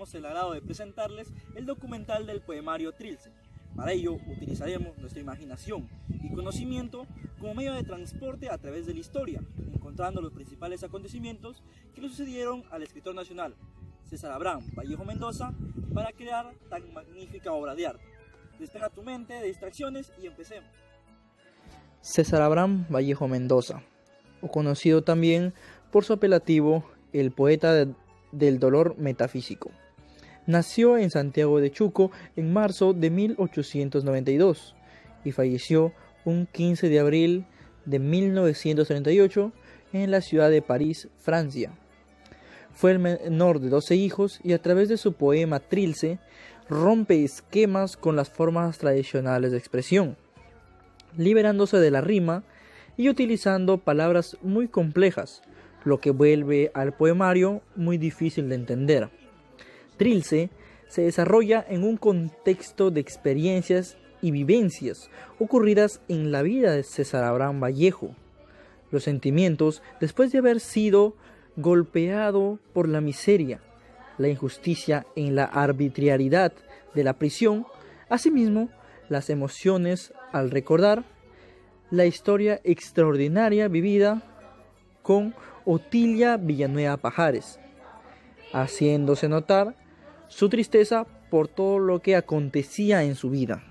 tendremos el agrado de presentarles el documental del poemario Trilce. Para ello utilizaremos nuestra imaginación y conocimiento como medio de transporte a través de la historia, encontrando los principales acontecimientos que le sucedieron al escritor nacional César Abraham Vallejo Mendoza para crear tan magnífica obra de arte. Despeja tu mente de distracciones y empecemos. César Abraham Vallejo Mendoza, o conocido también por su apelativo el poeta del dolor metafísico. Nació en Santiago de Chuco en marzo de 1892 y falleció un 15 de abril de 1938 en la ciudad de París, Francia. Fue el menor de 12 hijos y a través de su poema Trilce rompe esquemas con las formas tradicionales de expresión, liberándose de la rima y utilizando palabras muy complejas, lo que vuelve al poemario muy difícil de entender. Trilce se desarrolla en un contexto de experiencias y vivencias ocurridas en la vida de César Abraham Vallejo. Los sentimientos después de haber sido golpeado por la miseria, la injusticia en la arbitrariedad de la prisión, asimismo las emociones al recordar la historia extraordinaria vivida con Otilia Villanueva Pajares, haciéndose notar su tristeza por todo lo que acontecía en su vida.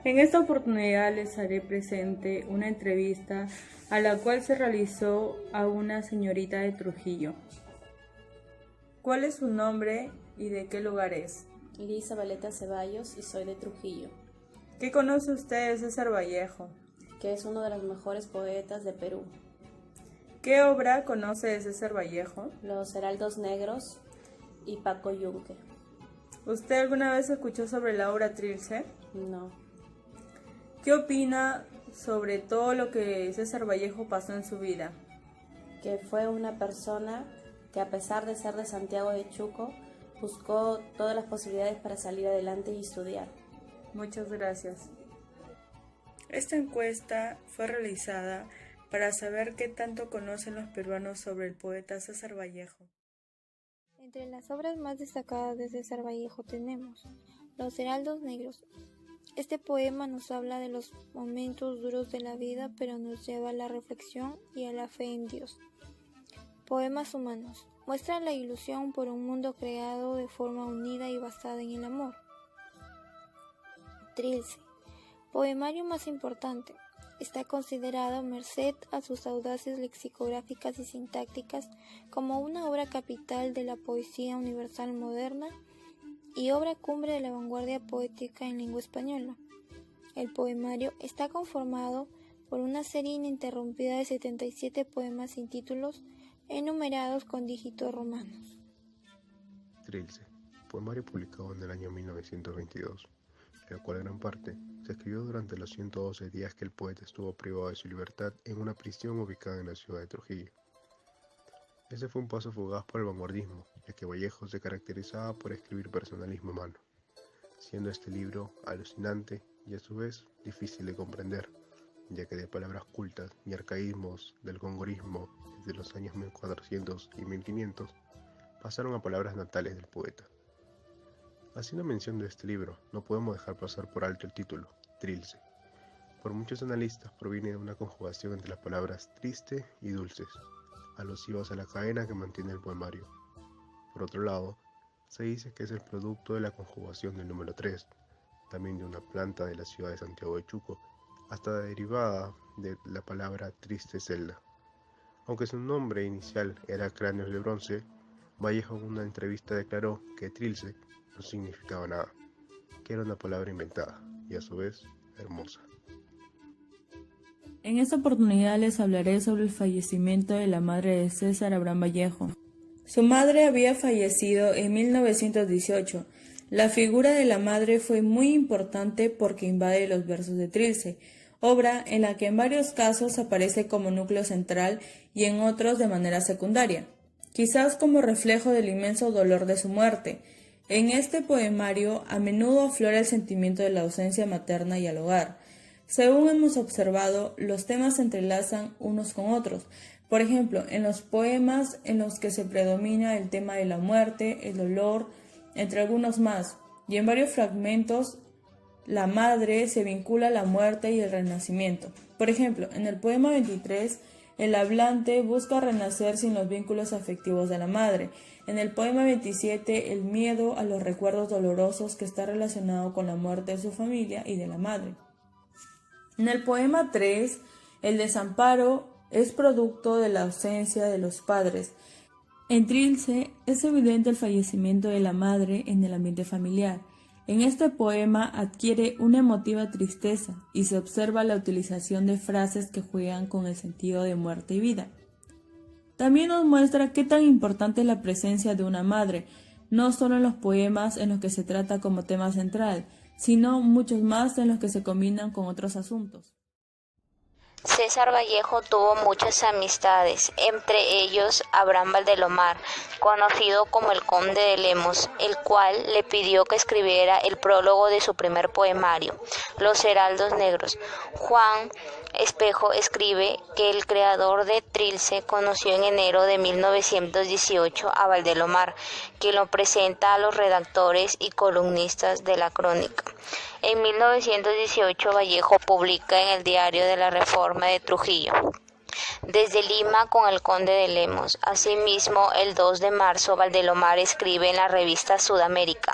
En esta oportunidad les haré presente una entrevista a la cual se realizó a una señorita de Trujillo. ¿Cuál es su nombre y de qué lugar es? Lisa Valeta Ceballos y soy de Trujillo. ¿Qué conoce usted de César Vallejo? Que es uno de los mejores poetas de Perú. ¿Qué obra conoce de César Vallejo? Los Heraldos Negros y Paco Yunque. ¿Usted alguna vez escuchó sobre la obra Trilce? No. ¿Qué opina sobre todo lo que César Vallejo pasó en su vida? Que fue una persona que, a pesar de ser de Santiago de Chuco, buscó todas las posibilidades para salir adelante y estudiar. Muchas gracias. Esta encuesta fue realizada para saber qué tanto conocen los peruanos sobre el poeta César Vallejo. Entre las obras más destacadas de César Vallejo tenemos Los Heraldos Negros. Este poema nos habla de los momentos duros de la vida, pero nos lleva a la reflexión y a la fe en Dios. Poemas humanos. Muestra la ilusión por un mundo creado de forma unida y basada en el amor. Trilce. Poemario más importante. Está considerado, merced a sus audaces lexicográficas y sintácticas, como una obra capital de la poesía universal moderna y obra cumbre de la vanguardia poética en lengua española. El poemario está conformado por una serie ininterrumpida de 77 poemas sin títulos, enumerados con dígitos romanos. Trilce, poemario publicado en el año 1922, el cual gran parte se escribió durante los 112 días que el poeta estuvo privado de su libertad en una prisión ubicada en la ciudad de Trujillo. Ese fue un paso fugaz por el vanguardismo, ya que Vallejo se caracterizaba por escribir personalismo humano, siendo este libro alucinante y a su vez difícil de comprender, ya que de palabras cultas y arcaísmos del gongorismo desde los años 1400 y 1500 pasaron a palabras natales del poeta. Haciendo mención de este libro, no podemos dejar pasar por alto el título, Trilce. Por muchos analistas proviene de una conjugación entre las palabras triste y dulces, alusivas a la cadena que mantiene el poemario. Por otro lado, se dice que es el producto de la conjugación del número 3, también de una planta de la ciudad de Santiago de Chuco, hasta derivada de la palabra triste celda. Aunque su nombre inicial era Cráneos de Bronce, Vallejo en una entrevista declaró que Trilce no significaba nada, que era una palabra inventada y a su vez hermosa. En esta oportunidad les hablaré sobre el fallecimiento de la madre de César Abraham Vallejo. Su madre había fallecido en 1918. La figura de la madre fue muy importante porque invade los versos de Trilce, obra en la que en varios casos aparece como núcleo central y en otros de manera secundaria, quizás como reflejo del inmenso dolor de su muerte. En este poemario a menudo aflora el sentimiento de la ausencia materna y al hogar. Según hemos observado, los temas se entrelazan unos con otros, Por ejemplo, en los poemas en los que se predomina el tema de la muerte, el dolor, entre algunos más, y en varios fragmentos la madre se vincula a la muerte y el renacimiento. Por ejemplo, en el poema 23, el hablante busca renacer sin los vínculos afectivos de la madre. En el poema 27, el miedo a los recuerdos dolorosos que está relacionado con la muerte de su familia y de la madre. En el poema 3, el desamparo es producto de la ausencia de los padres. En Trilce es evidente el fallecimiento de la madre en el ambiente familiar. En este poema adquiere una emotiva tristeza y se observa la utilización de frases que juegan con el sentido de muerte y vida. También nos muestra qué tan importante es la presencia de una madre, no solo en los poemas en los que se trata como tema central, sino muchos más en los que se combinan con otros asuntos. César Vallejo tuvo muchas amistades, entre ellos Abraham Valdelomar, conocido como el Conde de Lemos, el cual le pidió que escribiera el prólogo de su primer poemario, Los Heraldos Negros. Juan Espejo escribe que el creador de Trilce conoció en enero de 1918 a Valdelomar, quien lo presenta a los redactores y columnistas de la crónica. En 1918 Vallejo publica en el Diario de la Reforma de Trujillo, desde Lima con el Conde de Lemos. Asimismo, el 2 de marzo Valdelomar escribe en la revista Sudamérica,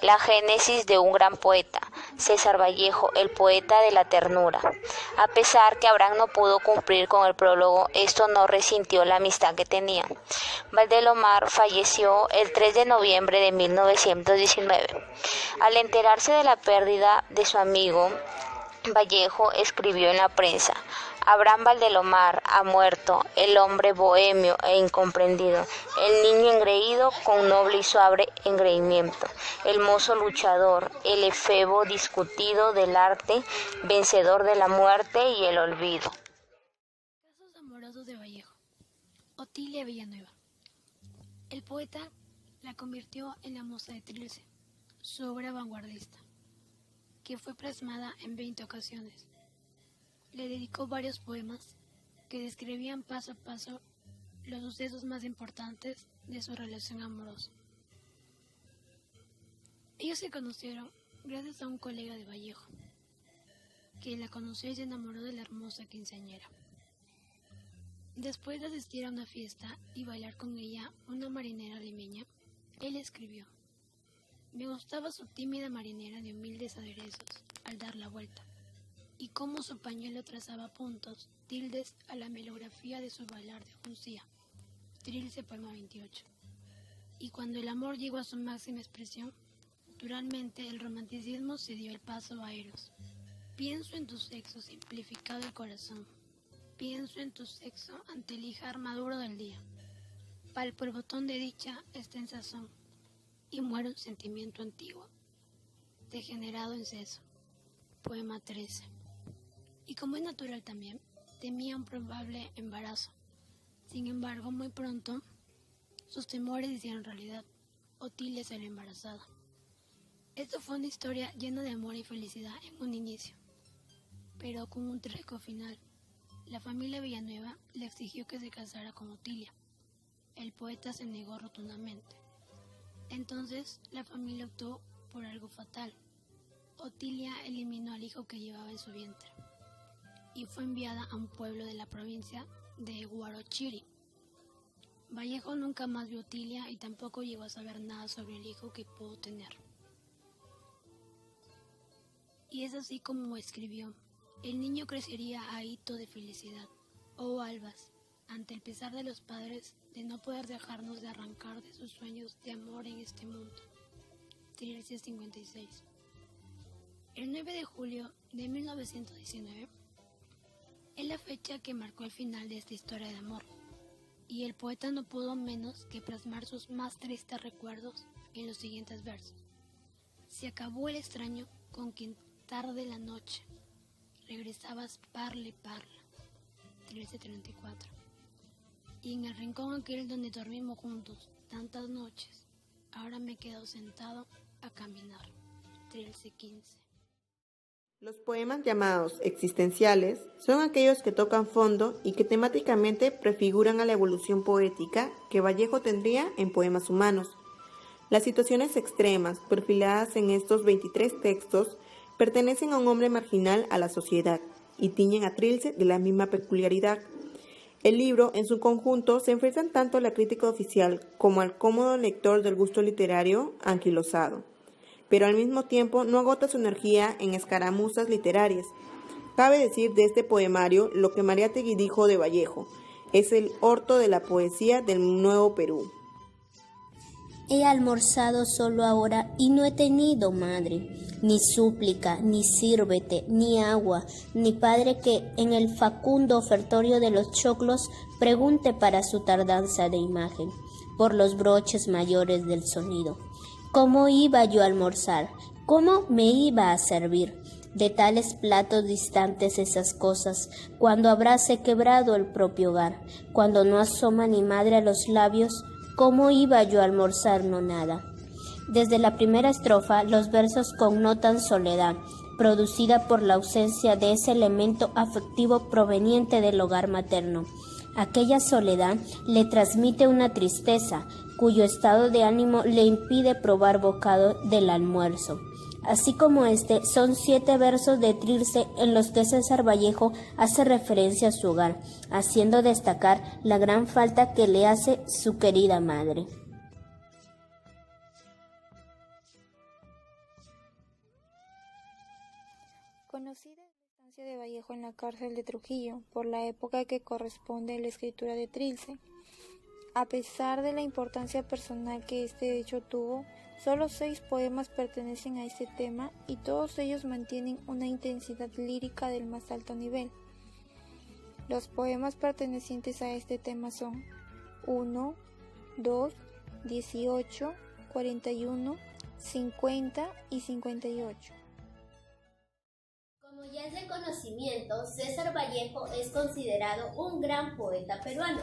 La génesis de un gran poeta, César Vallejo, el poeta de la ternura. A pesar que Abraham no pudo cumplir con el prólogo, esto no resintió la amistad que tenían. Valdelomar falleció el 3 de noviembre de 1919. Al enterarse de la pérdida de su amigo, Vallejo escribió en la prensa: Abraham Valdelomar ha muerto, el hombre bohemio e incomprendido, el niño engreído con noble y suave engreimiento, el mozo luchador, el efebo discutido del arte, vencedor de la muerte y el olvido. Casos amorosos de Vallejo. Otilia Villanueva. El poeta la convirtió en la musa de Trilce, su obra vanguardista, que fue plasmada en 20 ocasiones. Le dedicó varios poemas que describían paso a paso los sucesos más importantes de su relación amorosa. Ellos se conocieron gracias a un colega de Vallejo, que la conoció y se enamoró de la hermosa quinceañera. Después de asistir a una fiesta y bailar con ella una marinera limeña, él escribió: me gustaba su tímida marinera de humildes aderezos al dar la vuelta, y cómo su pañuelo trazaba puntos, tildes a la melografía de su bailar de juncía. Trilce, poema 28. Y cuando el amor llegó a su máxima expresión, naturalmente el romanticismo se dio el paso a Eros. Pienso en tu sexo simplificado el corazón, pienso en tu sexo ante el lijar maduro del día. Palpo el botón de dicha está en sazón, y muere un sentimiento antiguo, degenerado en seso. Poema 13. Y como es natural también, temía un probable embarazo. Sin embargo, muy pronto, sus temores hicieron realidad. Otilia salió embarazada. Esto fue una historia llena de amor y felicidad en un inicio, pero con un trágico final. La familia Villanueva le exigió que se casara con Otilia. El poeta se negó rotundamente. Entonces, la familia optó por algo fatal. Otilia eliminó al hijo que llevaba en su vientre y fue enviada a un pueblo de la provincia de Huarochirí. Vallejo nunca más vio a Otilia y tampoco llegó a saber nada sobre el hijo que pudo tener. Y es así como escribió: el niño crecería ahito de felicidad, oh albas, ante el pesar de los padres de no poder dejarnos de arrancar de sus sueños de amor en este mundo. Trilce 56. El 9 de julio de 1919 es la fecha que marcó el final de esta historia de amor, y el poeta no pudo menos que plasmar sus más tristes recuerdos en los siguientes versos. Se acabó el extraño con quien tarde la noche regresabas parla y parla. 1334. Y en el rincón aquel donde dormimos juntos tantas noches, ahora me he quedado sentado a caminar. Trilce 15. Los poemas llamados existenciales son aquellos que tocan fondo y que temáticamente prefiguran a la evolución poética que Vallejo tendría en Poemas Humanos. Las situaciones extremas perfiladas en estos 23 textos pertenecen a un hombre marginal a la sociedad y tiñen a Trilce de la misma peculiaridad. El libro, en su conjunto, se enfrentan tanto a la crítica oficial como al cómodo lector del gusto literario anquilosado, pero al mismo tiempo no agota su energía en escaramuzas literarias. Cabe decir de este poemario lo que Mariátegui dijo de Vallejo: es el orto de la poesía del Nuevo Perú. He almorzado solo ahora y no he tenido madre, ni súplica, ni sírvete, ni agua, ni padre que en el facundo ofertorio de los choclos pregunte para su tardanza de imagen, por los broches mayores del sonido. ¿Cómo iba yo a almorzar? ¿Cómo me iba a servir? De tales platos distantes esas cosas, cuando habráse quebrado el propio hogar, cuando no asoma ni madre a los labios, ¿cómo iba yo a almorzar no nada? Desde la primera estrofa, los versos connotan soledad, producida por la ausencia de ese elemento afectivo proveniente del hogar materno. Aquella soledad le transmite una tristeza, cuyo estado de ánimo le impide probar bocado del almuerzo. Así como son 7 versos de Trilce en los que César Vallejo hace referencia a su hogar, haciendo destacar la gran falta que le hace su querida madre. Conocida es la estancia de Vallejo en la cárcel de Trujillo, por la época que corresponde a la escritura de Trilce. A pesar de la importancia personal que este hecho tuvo, solo 6 poemas pertenecen a este tema y todos ellos mantienen una intensidad lírica del más alto nivel. Los poemas pertenecientes a este tema son 1, 2, 18, 41, 50 y 58. Como ya es de conocimiento, César Vallejo es considerado un gran poeta peruano,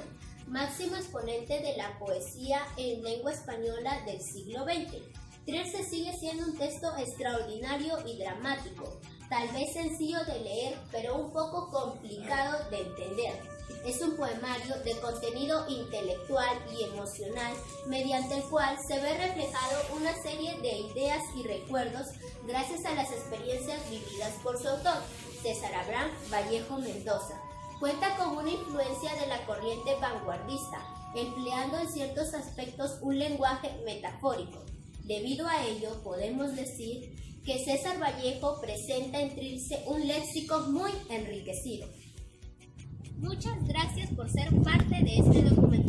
máximo exponente de la poesía en lengua española del siglo XX. Trilce sigue siendo un texto extraordinario y dramático, tal vez sencillo de leer, pero un poco complicado de entender. Es un poemario de contenido intelectual y emocional, mediante el cual se ve reflejado una serie de ideas y recuerdos gracias a las experiencias vividas por su autor, César Abraham Vallejo Mendoza. Cuenta con una influencia de la corriente vanguardista, empleando en ciertos aspectos un lenguaje metafórico. Debido a ello, podemos decir que César Vallejo presenta en Trilce un léxico muy enriquecido. Muchas gracias por ser parte de este documento.